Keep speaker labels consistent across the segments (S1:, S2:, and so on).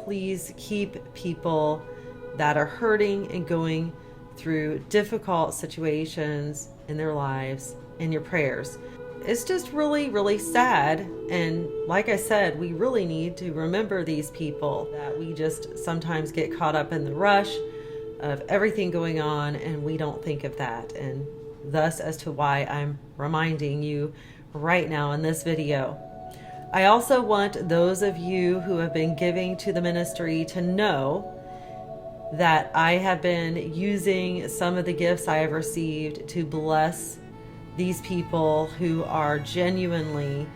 S1: please keep people that are hurting and going through difficult situations in their lives in your prayers. It's just really, really sad. And like I said, we really need to remember these people, that we just sometimes get caught up in the rush of everything going on and we don't think of that. And thus as to why I'm reminding you right now in this video. I also want those of you who have been giving to the ministry to know that I have been using some of the gifts I have received to bless these people who are genuinely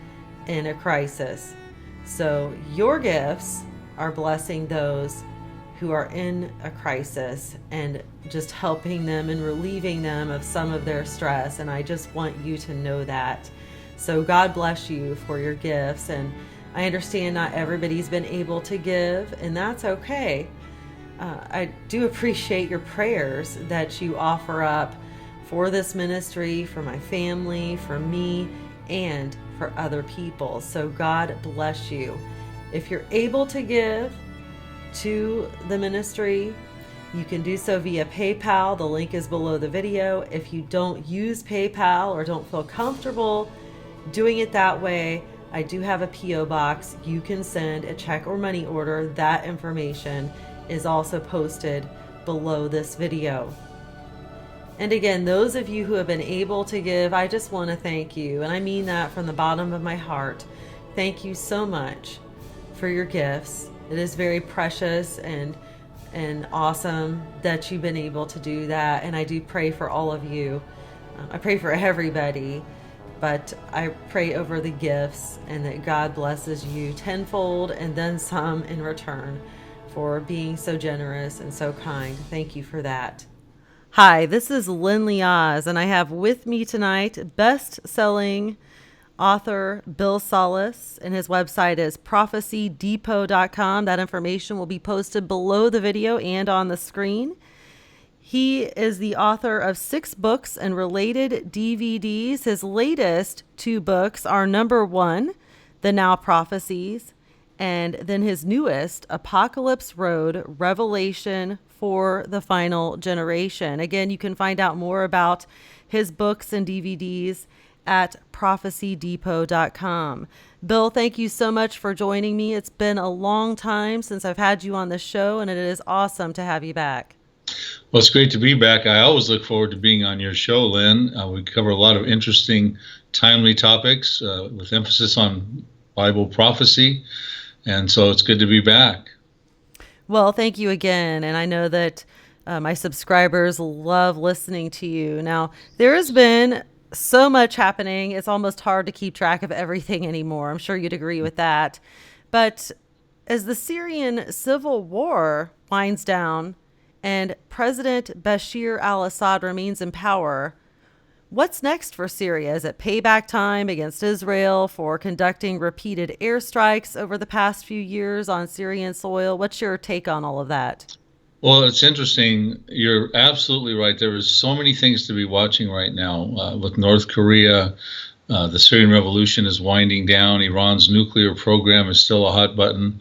S1: in a crisis. So your gifts are blessing those who are in a crisis and just helping them and relieving them of some of their stress. And I just want you to know that. So God bless you for your gifts. And I understand not everybody's been able to give, and that's okay. I do appreciate your prayers that you offer up for this ministry, for my family, for me, and for other people. So God bless you. If you're able to give to the ministry, you can do so via PayPal. The link is below the video. If you don't use PayPal or don't feel comfortable doing it that way, I do have a P.O. box. You can send a check or money order. That information is also posted below this video. And again, those of you who have been able to give, I just want to thank you. And I mean that from the bottom of my heart. Thank you so much for your gifts. It is very precious and awesome that you've been able to do that. And I do pray for all of you. I pray for everybody, but I pray over the gifts and that God blesses you tenfold and then some in return for being so generous and so kind. Thank you for that. Hi, this is Lynn Oz, and I have with me tonight best-selling author Bill Salas, and his website is prophecydepot.com. That information will be posted below the video and on the screen. He is the author of 6 books and related DVDs. His latest 2 books are number 1, The Now Prophecies, and then his newest, Apocalypse Road, Revelation for the Final Generation. Again, you can find out more about his books and DVDs at prophecydepot.com. Bill, thank you so much for joining me. It's been a long time since I've had you on the show, and it is awesome to have you back.
S2: Well, it's great to be back. I always look forward to being on your show, Lynn. We cover a lot of interesting, timely topics with emphasis on Bible prophecy, and so it's good to be back.
S1: Well, thank you again, and I know that my subscribers love listening to you. Now, there has been so much happening, it's almost hard to keep track of everything anymore. I'm sure you'd agree with that. But as the Syrian civil war winds down and President Bashir al-Assad remains in power, what's next for Syria? Is it payback time against Israel for conducting repeated airstrikes over the past few years on Syrian soil? What's your take on all of that?
S2: Well, it's interesting. You're absolutely right. There is so many things to be watching right now with North Korea. The Syrian revolution is winding down. Iran's nuclear program is still a hot button.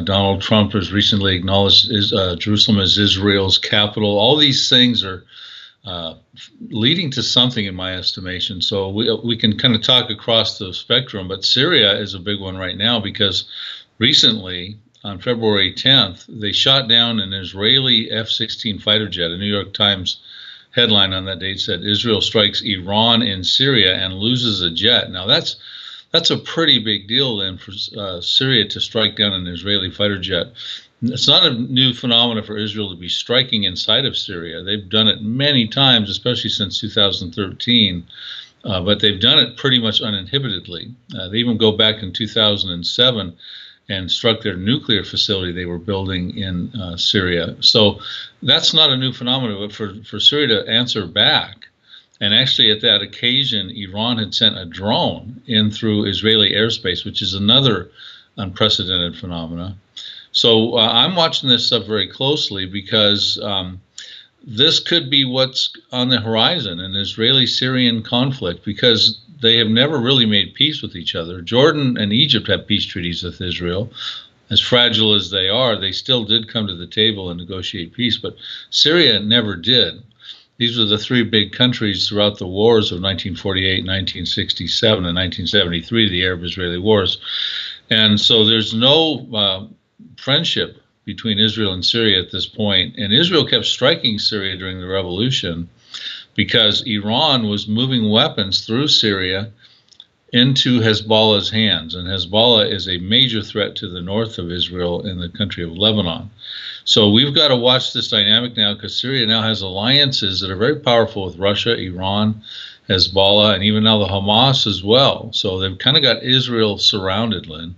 S2: Donald Trump has recently acknowledged Jerusalem as Israel's capital. All these things are leading to something in my estimation. So we can kind of talk across the spectrum, but Syria is a big one right now because recently, on February 10th, they shot down an Israeli F-16 fighter jet. A New York Times headline on that date said, "Israel strikes Iran in Syria and loses a jet." Now that's a pretty big deal then for Syria to strike down an Israeli fighter jet. It's not a new phenomenon for Israel to be striking inside of Syria. They've done it many times, especially since 2013, but they've done it pretty much uninhibitedly. They even go back in 2007 and struck their nuclear facility they were building in Syria. So that's not a new phenomenon, but for Syria to answer back, and actually at that occasion, Iran had sent a drone in through Israeli airspace, which is another unprecedented phenomena. So I'm watching this stuff very closely because this could be what's on the horizon, an Israeli-Syrian conflict, because they have never really made peace with each other. Jordan and Egypt have peace treaties with Israel. as fragile as they are, they still did come to the table and negotiate peace, but Syria never did. These were the three big countries throughout the wars of 1948, 1967, and 1973, the Arab-Israeli wars. And so there's no friendship between Israel and Syria at this point. And Israel kept striking Syria during the revolution because Iran was moving weapons through Syria into Hezbollah's hands. And Hezbollah is a major threat to the north of Israel in the country of Lebanon. So we've got to watch this dynamic now, because Syria now has alliances that are very powerful with Russia, Iran, Hezbollah, and even now the Hamas as well. So they've kind of got Israel surrounded, Lynn.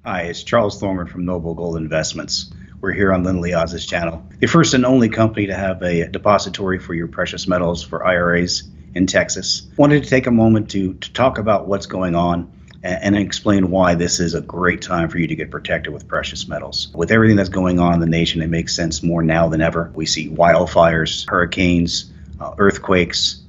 S3: Hi, it's Charles Thorman from Noble Gold Investments. We're here on Lynn Liaz's channel, the first and only company to have a depository for your precious metals for IRAs in Texas. Wanted to take a moment to talk about what's going on and explain why this is a great time for you to get protected with precious metals. With everything that's going on in the nation, it makes sense more now than ever. We see wildfires, hurricanes, earthquakes.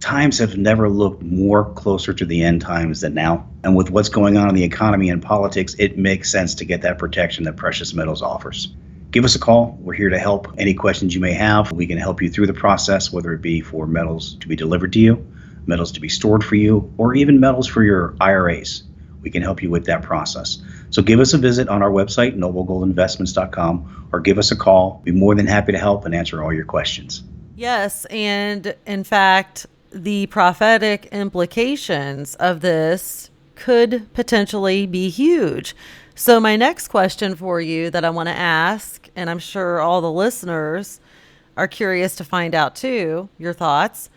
S3: Times have never looked more closer to the end times than now. And with what's going on in the economy and politics, it makes sense to get that protection that precious metals offers. Give us a call. We're here to help. Any questions you may have, we can help you through the process, whether it be for metals to be delivered to you, metals to be stored for you, or even metals for your IRAs. We can help you with that process. So give us a visit on our website, noblegoldinvestments.com, or give us a call. Be more than happy to help and answer all your questions.
S1: Yes, and in fact, the prophetic implications of this could potentially be huge. So my next question for you that I want to ask, and I'm sure all the listeners are curious to find out too, your thoughts.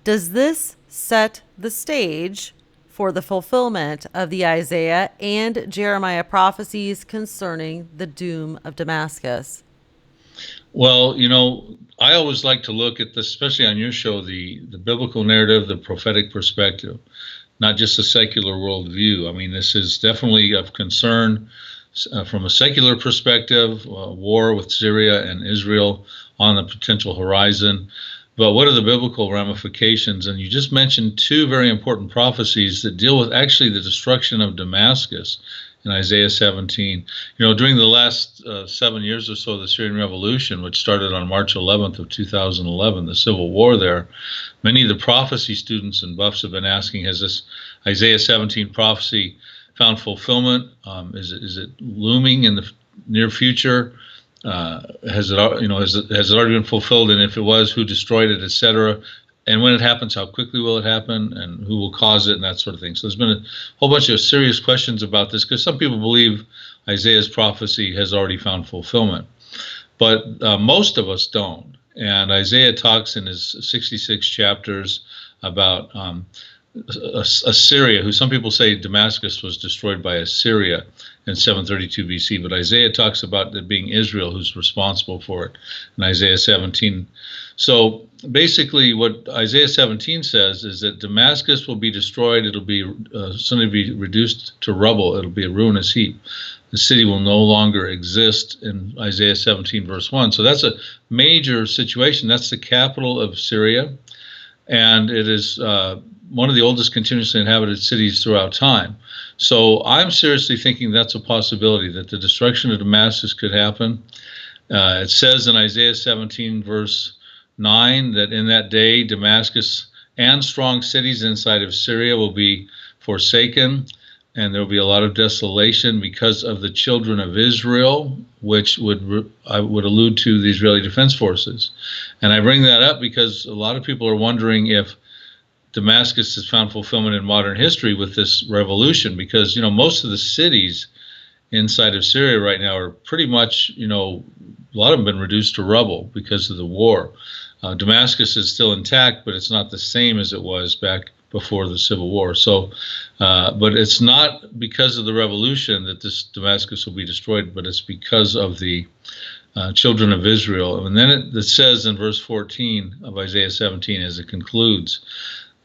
S1: Does this set the stage for the fulfillment of the Isaiah and Jeremiah prophecies concerning the doom of Damascus?
S2: Well, I always like to look at this, especially on your show, the biblical narrative, the prophetic perspective, not just a secular worldview. I mean, this is definitely of concern from a secular perspective, war with Syria and Israel on the potential horizon. But what are the biblical ramifications? And you just mentioned two very important prophecies that deal with actually the destruction of Damascus in Isaiah 17. During the last 7 years or so of the Syrian Revolution, which started on March 11th of 2011, the civil war there, many of the prophecy students and buffs have been asking, has this Isaiah 17 prophecy found fulfillment? Is it looming in the near future? Has it already been fulfilled? And if it was, who destroyed it, etc.? And when it happens, how quickly will it happen, and who will cause it, and that sort of thing. So there's been a whole bunch of serious questions about this, because some people believe Isaiah's prophecy has already found fulfillment, but most of us don't. And Isaiah talks in his 66 chapters about Assyria, who some people say Damascus was destroyed by Assyria in 732 BC, but Isaiah talks about it being Israel who's responsible for it in Isaiah 17. So basically what Isaiah 17 says is that Damascus will be destroyed. It'll be suddenly be reduced to rubble. It'll be a ruinous heap. The city will no longer exist in Isaiah 17 verse 1. So that's a major situation. That's the capital of Syria, and it is one of the oldest continuously inhabited cities throughout time. So I'm seriously thinking that's a possibility, that the destruction of Damascus could happen. It says in Isaiah 17 verse 9 that in that day Damascus and strong cities inside of Syria will be forsaken, and there will be a lot of desolation because of the children of Israel, which would allude to the Israeli Defense Forces. And I bring that up because a lot of people are wondering if Damascus has found fulfillment in modern history with this revolution, because most of the cities inside of Syria right now are pretty much, a lot of them have been reduced to rubble because of the war. Damascus is still intact, but it's not the same as it was back before the Civil War. So, but it's not because of the revolution that this Damascus will be destroyed, but it's because of the children of Israel. And then it says in verse 14 of Isaiah 17, as it concludes,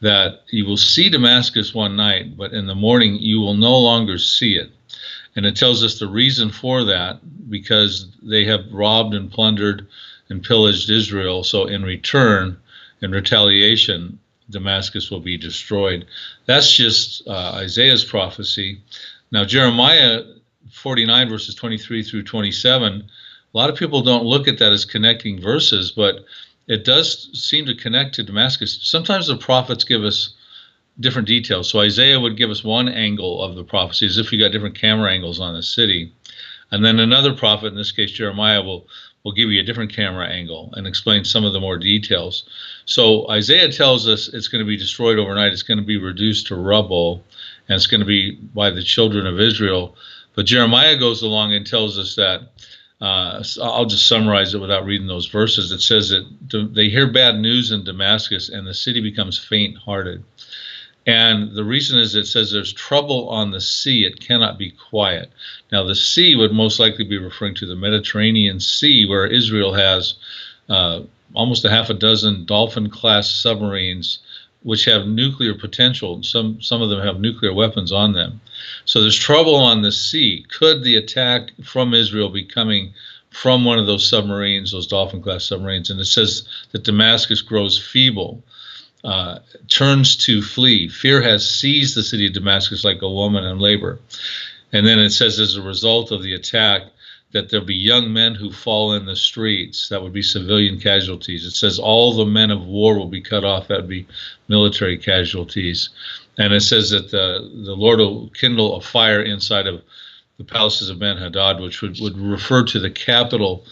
S2: that you will see Damascus one night, but in the morning you will no longer see it. And it tells us the reason for that, because they have robbed and plundered and pillaged Israel. So in return, in retaliation, Damascus will be destroyed. That's just Isaiah's prophecy. Now Jeremiah 49 verses 23 through 27, a lot of people don't look at that as connecting verses, but it does seem to connect to Damascus. Sometimes the prophets give us different details. So Isaiah would give us one angle of the prophecy, as if you got different camera angles on the city. And then another prophet, in this case Jeremiah, will give you a different camera angle and explain some of the more details. So Isaiah tells us it's going to be destroyed overnight. It's going to be reduced to rubble, and it's going to be by the children of Israel. But Jeremiah goes along and tells us that, I'll just summarize it without reading those verses. It says that they hear bad news in Damascus, and the city becomes faint-hearted. And the reason is, it says there's trouble on the sea. It cannot be quiet. Now, the sea would most likely be referring to the Mediterranean Sea, where Israel has almost a half a dozen Dolphin-class submarines, which have nuclear potential. Some of them have nuclear weapons on them. So there's trouble on the sea. Could the attack from Israel be coming from one of those submarines, those Dolphin-class submarines? And it says that Damascus grows feeble, turns to flee. Fear has seized the city of Damascus like a woman in labor. And then it says, as a result of the attack, that there'll be young men who fall in the streets. That would be civilian casualties. It says all the men of war will be cut off. That would be military casualties. And it says that the Lord will kindle a fire inside of the palaces of Ben-Hadad, which would refer to the capital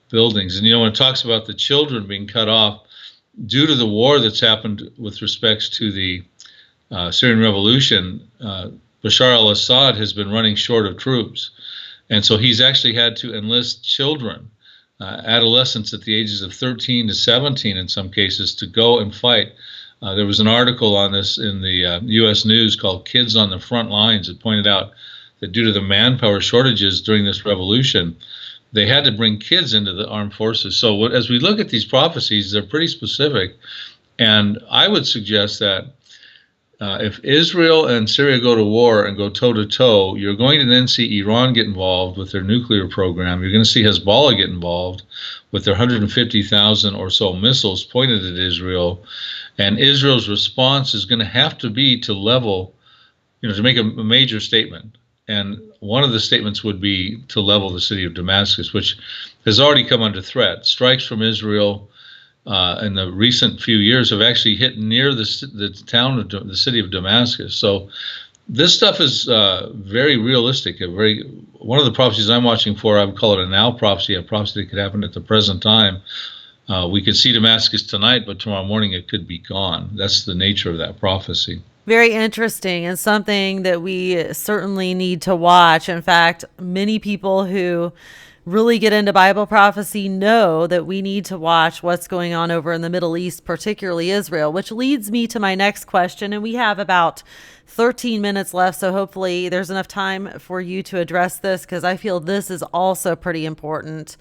S2: buildings. And, when it talks about the children being cut off, due to the war that's happened with respects to the Syrian revolution, Bashar al-Assad has been running short of troops. And so he's actually had to enlist children, adolescents at the ages of 13 to 17 in some cases, to go and fight. There was an article on this in the U.S. News called Kids on the Front Lines. It pointed out that due to the manpower shortages during this revolution, they had to bring kids into the armed forces. So as we look at these prophecies, they're pretty specific. And I would suggest that if Israel and Syria go to war and go toe-to-toe, you're going to then see Iran get involved with their nuclear program. You're going to see Hezbollah get involved with their 150,000 or so missiles pointed at Israel. And Israel's response is going to have to be to level, to make a major statement. And one of the statements would be to level the city of Damascus, which has already come under threat. Strikes from Israel in the recent few years have actually hit near the city of Damascus. So this stuff is very realistic. One of the prophecies I'm watching for, I would call it a now prophecy, a prophecy that could happen at the present time. We could see Damascus tonight, but tomorrow morning it could be gone. That's the nature of that prophecy.
S1: Very interesting, and something that we certainly need to watch. In fact, many people who really get into Bible prophecy know that we need to watch what's going on over in the Middle East, particularly Israel, which leads me to my next question. And we have about 13 minutes left, so hopefully there's enough time for you to address this, because I feel this is also pretty important.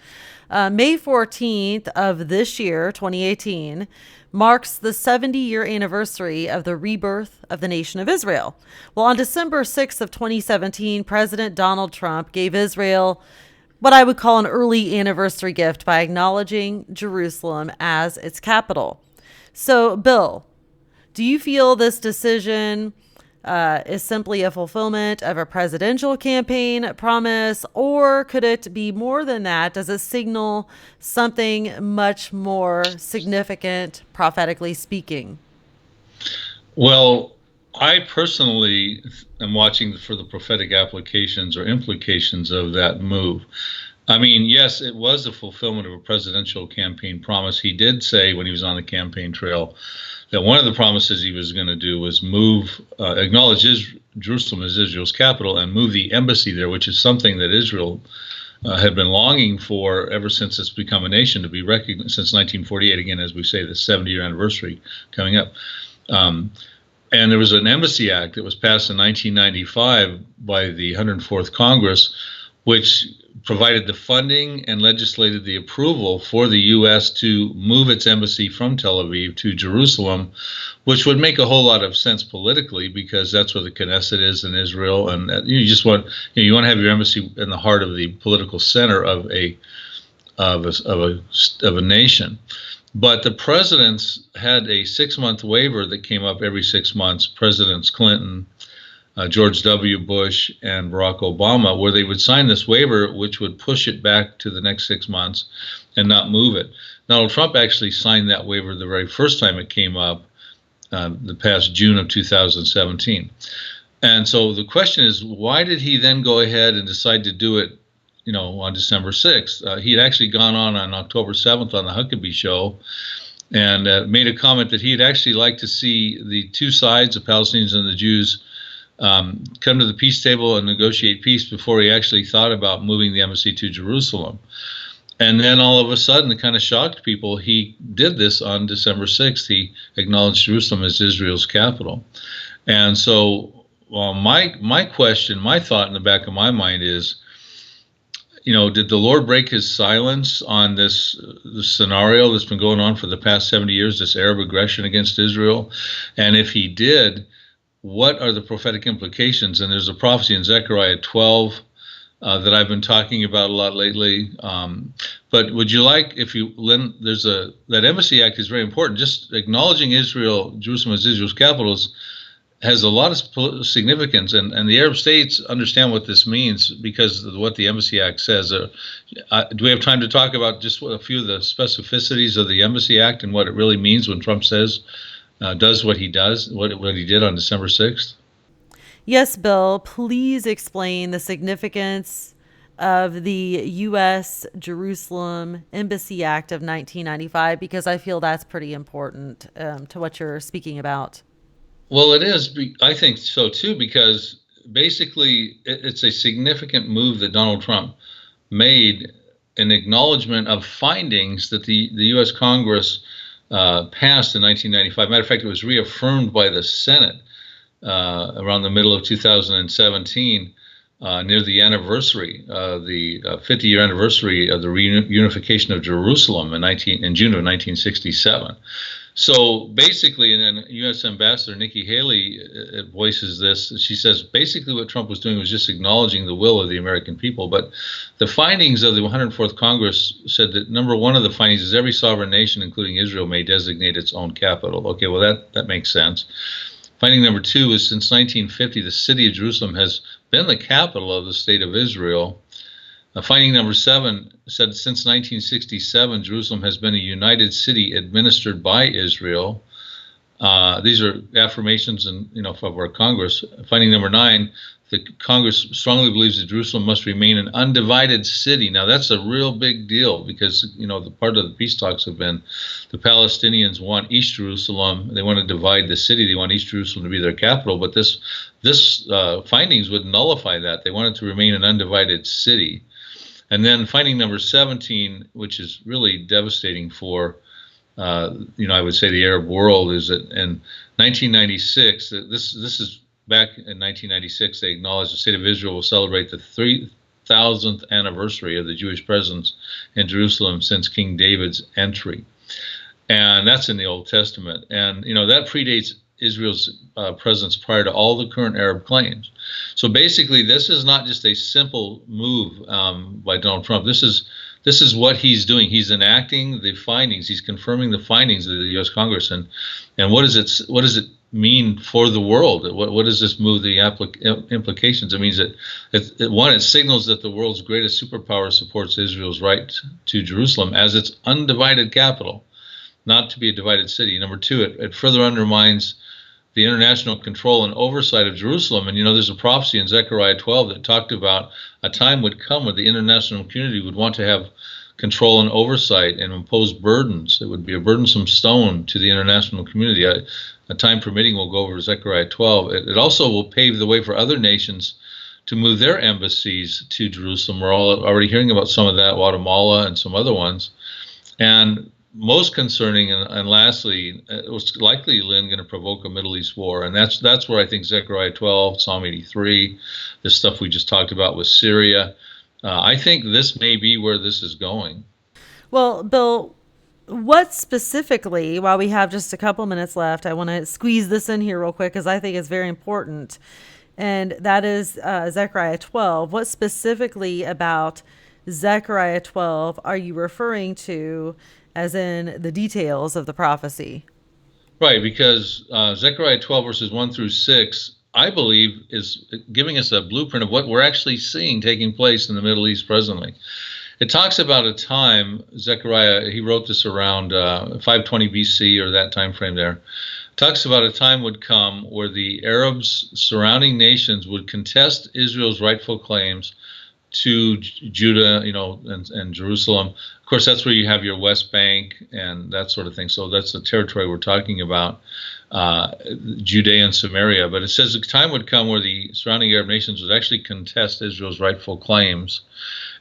S1: May 14th of this year, 2018, marks the 70-year anniversary of the rebirth of the nation of Israel. Well, on December 6th of 2017, President Donald Trump gave Israel what I would call an early anniversary gift by acknowledging Jerusalem as its capital. So, Bill, do you feel this decision is simply a fulfillment of a presidential campaign promise, or could it be more than that? Does it signal something much more significant, prophetically speaking?
S2: Well, I personally am watching for the prophetic applications or implications of that move. I mean, yes, it was a fulfillment of a presidential campaign promise. He did say when he was on the campaign trail that one of the promises he was going to do was acknowledge Jerusalem as Israel's capital and move the embassy there, which is something that Israel had been longing for ever since it's become a nation, to be recognized since 1948. Again, as we say, the 70-year anniversary coming up. And there was an Embassy Act that was passed in 1995 by the 104th Congress, which provided the funding and legislated the approval for the U.S. to move its embassy from Tel Aviv to Jerusalem, which would make a whole lot of sense politically, because that's where the Knesset is in Israel, and you just want you want to have your embassy in the heart of the political center of a nation. But the presidents had a 6-month waiver that came up every 6 months. Presidents Clinton, George W. Bush and Barack Obama, where they would sign this waiver, which would push it back to the next 6 months and not move it. Donald Trump actually signed that waiver the very first time it came up, the past June of 2017. And so the question is, why did he then go ahead and decide to do it, on December 6th? He had actually gone on October 7th on the Huckabee Show and made a comment that he'd actually like to see the two sides, the Palestinians and the Jews, come to the peace table and negotiate peace before he actually thought about moving the embassy to Jerusalem. And then all of a sudden, it kind of shocked people. He did this on December 6th. He acknowledged Jerusalem as Israel's capital. And so, my question, my thought in the back of my mind is, did the Lord break his silence on this scenario that's been going on for the past 70 years, this Arab aggression against Israel? And if he did, what are the prophetic implications? And there's a prophecy in Zechariah 12 that I've been talking about a lot lately. But would you like, Lynn, that Embassy Act is very important. Just acknowledging Jerusalem as Israel's capital has a lot of significance, and the Arab states understand what this means because of what the Embassy Act says. Do we have time to talk about just a few of the specificities of the Embassy Act and what it really means when Trump does what he does, what he did on December 6th?
S1: Yes, Bill, please explain the significance of the U.S. Jerusalem Embassy Act of 1995, because I feel that's pretty important to what you're speaking about.
S2: Well, it is. I think so, too, because basically it's a significant move that Donald Trump made, an acknowledgement of findings that the U.S. Congress passed in 1995. Matter of fact, it was reaffirmed by the Senate around the middle of 2017, near the anniversary, the 50-year anniversary of the reunification of Jerusalem in June of 1967. So basically, and then U.S. Ambassador Nikki Haley voices this. She says basically what Trump was doing was just acknowledging the will of the American people. But the findings of the 104th Congress said that number one of the findings is every sovereign nation, including Israel, may designate its own capital. Okay, well, that makes sense. Finding number two is since 1950, the city of Jerusalem has been the capital of the state of Israel. Finding number 7 said since 1967, Jerusalem has been a united city administered by Israel. These are affirmations of our Congress. Finding number 9, the Congress strongly believes that Jerusalem must remain an undivided city. Now, that's a real big deal because, the part of the peace talks have been the Palestinians want East Jerusalem. They want to divide the city. They want East Jerusalem to be their capital. But this findings would nullify that. They want it to remain an undivided city. And then finding number 17, which is really devastating for, I would say the Arab world, is that in 1996, this is back in 1996, they acknowledged the state of Israel will celebrate the 3,000th anniversary of the Jewish presence in Jerusalem since King David's entry. And that's in the Old Testament. And, that predates Israel's presence prior to all the current Arab claims. So basically, this is not just a simple move by Donald Trump. This is what he's doing. He's enacting the findings. He's confirming the findings of the U.S. Congress. And what does it mean for the world? What does this move? The implications? It means that it signals that the world's greatest superpower supports Israel's right to Jerusalem as its undivided capital, not to be a divided city. Number 2, it further undermines the international control and oversight of Jerusalem. And, there's a prophecy in Zechariah 12 that talked about a time would come when the international community would want to have control and oversight and impose burdens. It would be a burdensome stone to the international community. A time permitting, we'll go over Zechariah 12. It also will pave the way for other nations to move their embassies to Jerusalem. We're all already hearing about some of that, Guatemala and some other ones. And most concerning, and lastly, it was likely, Lynn, going to provoke a Middle East war. And that's where I think Zechariah 12, Psalm 83, this stuff we just talked about with Syria, I think this may be where this is going.
S1: Well, Bill, what specifically, while we have just a couple minutes left, I want to squeeze this in here real quick because I think it's very important. And that is Zechariah 12. What specifically about Zechariah 12 are you referring to, as in the details of the prophecy?
S2: Right, because Zechariah 12 verses 1 through 6 I believe, is giving us a blueprint of what we're actually seeing taking place in the Middle East presently. It talks about a time, Zechariah, he wrote this around 520 BC or that time frame there. Talks about a time would come where the Arabs, surrounding nations, would contest Israel's rightful claims to Judah, and Jerusalem. Of course, that's where you have your West Bank and that sort of thing. So that's the territory we're talking about, Judea and Samaria. But it says a time would come where the surrounding Arab nations would actually contest Israel's rightful claims.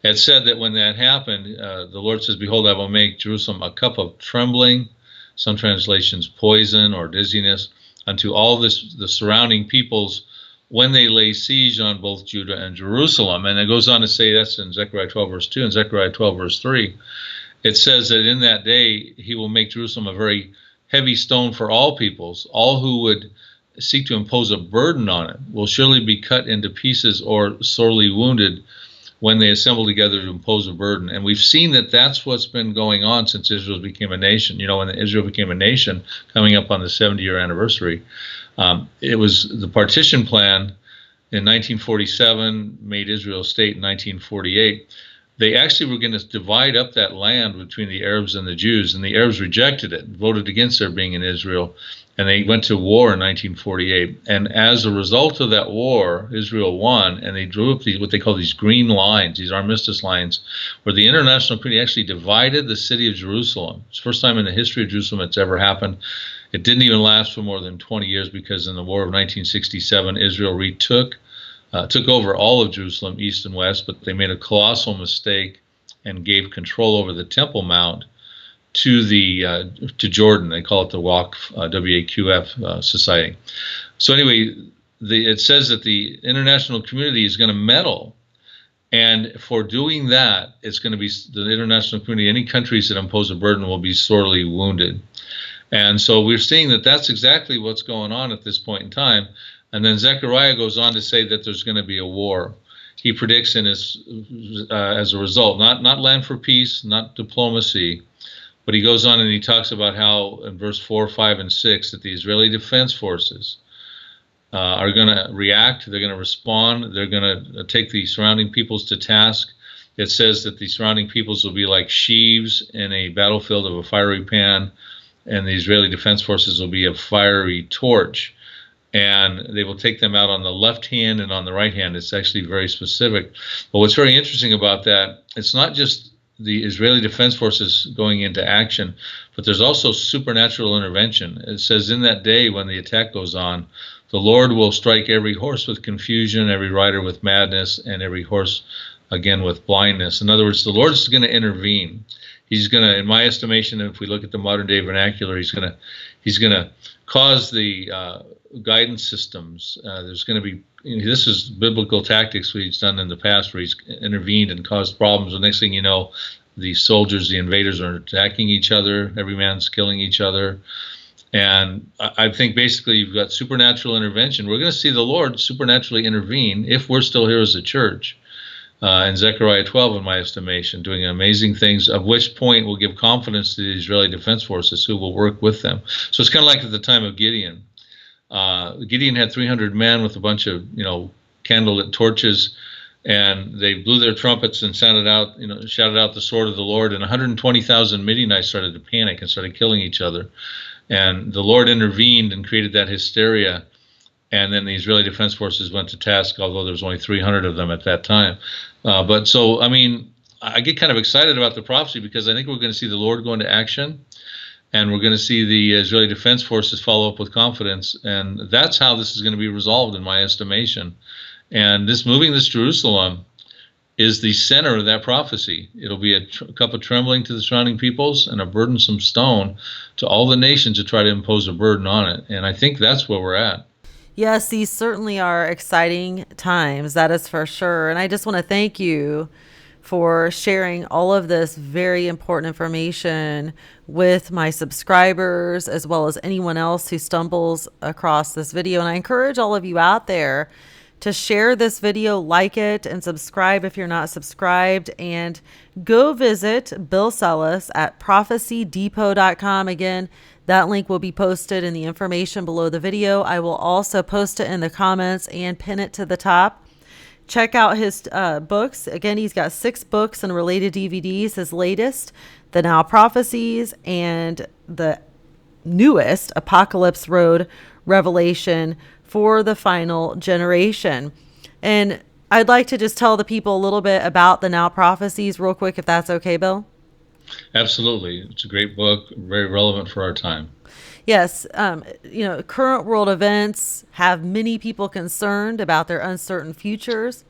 S2: It said that when that happened, the Lord says, "Behold, I will make Jerusalem a cup of trembling," some translations poison or dizziness, "unto all the surrounding peoples when they lay siege on both Judah and Jerusalem." And it goes on to say, that's in Zechariah 12, verse 2, and Zechariah 12, verse 3. It says that in that day he will make Jerusalem a very heavy stone for all peoples. All who would seek to impose a burden on it will surely be cut into pieces or sorely wounded when they assemble together to impose a burden. And we've seen that that's what's been going on since Israel became a nation. When Israel became a nation, coming up on the 70-year anniversary, it was the partition plan in 1947, made Israel a state in 1948. They actually were going to divide up that land between the Arabs and the Jews, and the Arabs rejected it, voted against their being in Israel, and they went to war in 1948. And as a result of that war, Israel won, and they drew up what they call these green lines, these armistice lines, where the international community actually divided the city of Jerusalem. It's the first time in the history of Jerusalem it's ever happened. It didn't even last for more than 20 years because in the War of 1967, Israel took over all of Jerusalem, east and west, but they made a colossal mistake and gave control over the Temple Mount to Jordan. They call it the WAQF Society. So anyway, it says that the international community is going to meddle, and for doing that, it's going to be the international community. Any countries that impose a burden will be sorely wounded. And so we're seeing that that's exactly what's going on at this point in time. And then Zechariah goes on to say that there's going to be a war. He predicts as a result, not land for peace, not diplomacy, but he goes on and he talks about how in verse 4, 5, and 6 that the Israeli Defense Forces are going to react, they're going to respond, they're going to take the surrounding peoples to task. It says that the surrounding peoples will be like sheaves in a battlefield of a fiery pan, and the Israeli Defense Forces will be a fiery torch. And they will take them out on the left hand and on the right hand. It's actually very specific. But what's very interesting about that, it's not just the Israeli Defense Forces going into action, but there's also supernatural intervention. It says in that day when the attack goes on, the Lord will strike every horse with confusion, every rider with madness, and every horse, again, with blindness. In other words, the Lord's going to intervene. He's going to, in my estimation, if we look at the modern day vernacular, he's going to cause the guidance systems. There's going to be, this is biblical tactics what he's done in the past where he's intervened and caused problems. The next thing you know, the soldiers, the invaders are attacking each other. Every man's killing each other. And I think basically you've got supernatural intervention. We're going to see the Lord supernaturally intervene if we're still here as a church. In Zechariah 12, in my estimation, doing amazing things, of which point will give confidence to the Israeli Defense Forces who will work with them. So it's kind of like at the time of Gideon. Gideon had 300 men with a bunch of, candlelit torches, and they blew their trumpets and shouted out the sword of the Lord, and 120,000 Midianites started to panic and started killing each other. And the Lord intervened and created that hysteria. And then the Israeli Defense Forces went to task, although there was only 300 of them at that time. I get kind of excited about the prophecy because I think we're going to see the Lord go into action, and we're going to see the Israeli Defense Forces follow up with confidence. And that's how this is going to be resolved, in my estimation. And moving this Jerusalem is the center of that prophecy. It'll be a cup of trembling to the surrounding peoples and a burdensome stone to all the nations to try to impose a burden on it. And I think that's where we're at.
S1: Yes, these certainly are exciting times, that is for sure. And I just want to thank you for sharing all of this very important information with my subscribers, as well as anyone else who stumbles across this video. And I encourage all of you out there to share this video, like it, and subscribe if you're not subscribed. And go visit Bill Sellis at prophecydepot.com. Again, that link will be posted in the information below the video. I will also post it in the comments and pin it to the top. Check out his books. Again, he's got 6 books and related DVDs. His latest, The Now Prophecies, and the newest, Apocalypse Road Revelation for the Final Generation. And I'd like to just tell the people a little bit about the Now Prophecies real quick, if that's okay, Bill.
S2: Absolutely. It's a great book, very relevant for our time.
S1: Yes, current world events have many people concerned about their uncertain futures.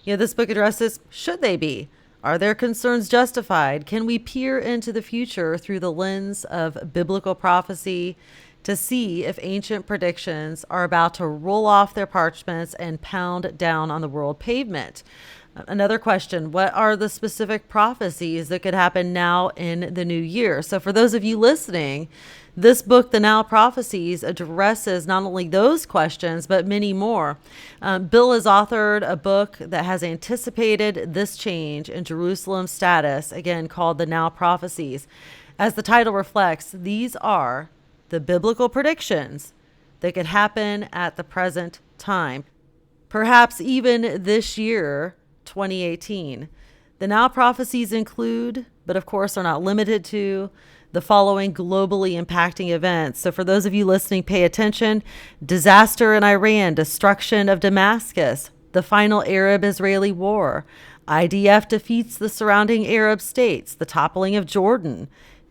S1: This book addresses, should they be? Are their concerns justified? Can we peer into the future through the lens of biblical prophecy to see if ancient predictions are about to roll off their parchments and pound down on the world pavement? Another question, what are the specific prophecies that could happen now in the new year? So for those of you listening, this book, The Now Prophecies, addresses not only those questions, but many more. Bill has authored a book that has anticipated this change in Jerusalem's status, again, called The Now Prophecies. As the title reflects, these are the biblical predictions that could happen at the present time, perhaps even this year, 2018. The Now Prophecies include, but of course are not limited to, the following globally impacting events. So for those of you listening, pay attention. Disaster in Iran, destruction of Damascus, the final Arab-Israeli war, IDF defeats the surrounding Arab states, the toppling of Jordan,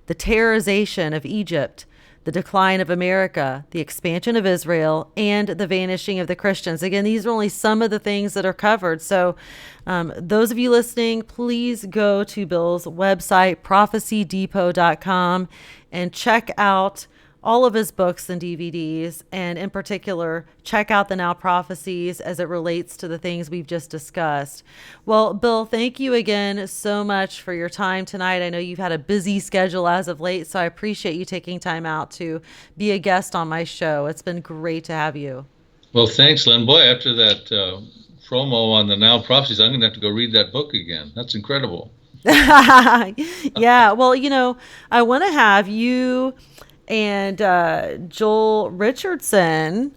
S1: the terrorization of Egypt, the decline of America, the expansion of Israel, and the vanishing of the Christians. Again, these are only some of the things that are covered. So those of you listening, please go to Bill's website, prophecydepot.com, and check out all of his books and DVDs, and in particular, check out the Now Prophecies as it relates to the things we've just discussed. Well, Bill, thank you again so much for your time tonight. I know you've had a busy schedule as of late, so I appreciate you taking time out to be a guest on my show. It's been great to have you.
S2: Well, thanks, Lynn. Boy, after that promo on the Now Prophecies, I'm going to have to go read that book again. That's incredible.
S1: Yeah, well, I want to have you and Joel Richardson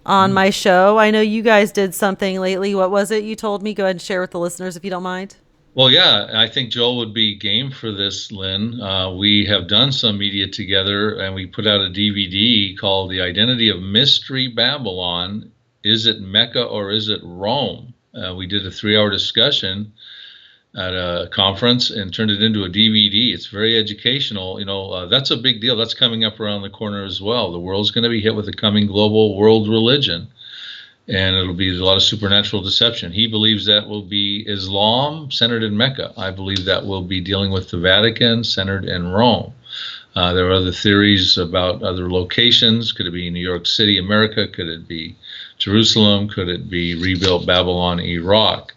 S1: on my show. I know you guys did something lately. What was it you told me? Go ahead and share with the listeners if you don't mind.
S2: Well, yeah, I think Joel would be game for this, Lynn. We have done some media together, and we put out a DVD called The Identity of Mystery Babylon. Is it Mecca or is it Rome? We did a 3-hour discussion at a conference and turned it into a DVD. It's very educational. That's a big deal. That's coming up around the corner as well. The world's going to be hit with a coming global world religion, and it'll be a lot of supernatural deception. He believes that will be Islam centered in Mecca. I believe that will be dealing with the Vatican centered in Rome. There are other theories about other locations. Could it be New York City, America? Could it be Jerusalem? Could it be rebuilt Babylon, Iraq?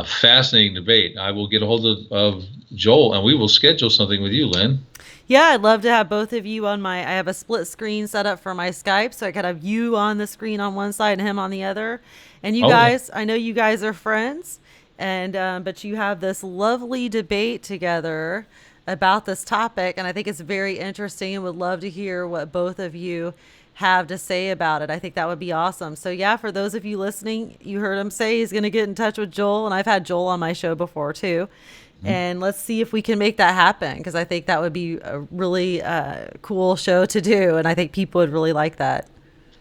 S2: Fascinating debate. I will get a hold of Joel, and we will schedule something with you, Lynn.
S1: Yeah, I'd love to have both of you on I have a split screen set up for my Skype, so I could have you on the screen on one side and him on the other. And you guys, I know you guys are friends, and but you have this lovely debate together about this topic, and I think it's very interesting and would love to hear what both of you have to say about it. I think that would be awesome. So yeah, for those of you listening, you heard him say he's going to get in touch with Joel, and I've had Joel on my show before too. And let's see if we can make that happen, because I think that would be a really cool show to do, and I think people would really like that.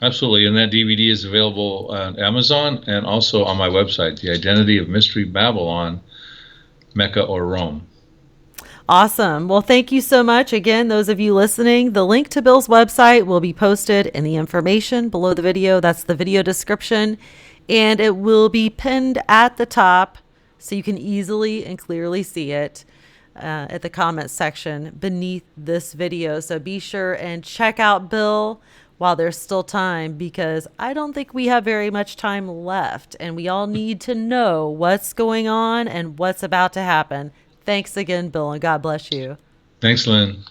S2: Absolutely, and that DVD is available on Amazon and also on my website, The Identity of Mystery Babylon, Mecca or Rome.
S1: Awesome. Well, thank you so much. Again, those of you listening, the link to Bill's website will be posted in the information below the video. That's the video description, and it will be pinned at the top so you can easily and clearly see it at the comments section beneath this video. So be sure and check out Bill while there's still time, because I don't think we have very much time left, and we all need to know what's going on and what's about to happen. Thanks again, Bill, and God bless you.
S2: Thanks, Lynn.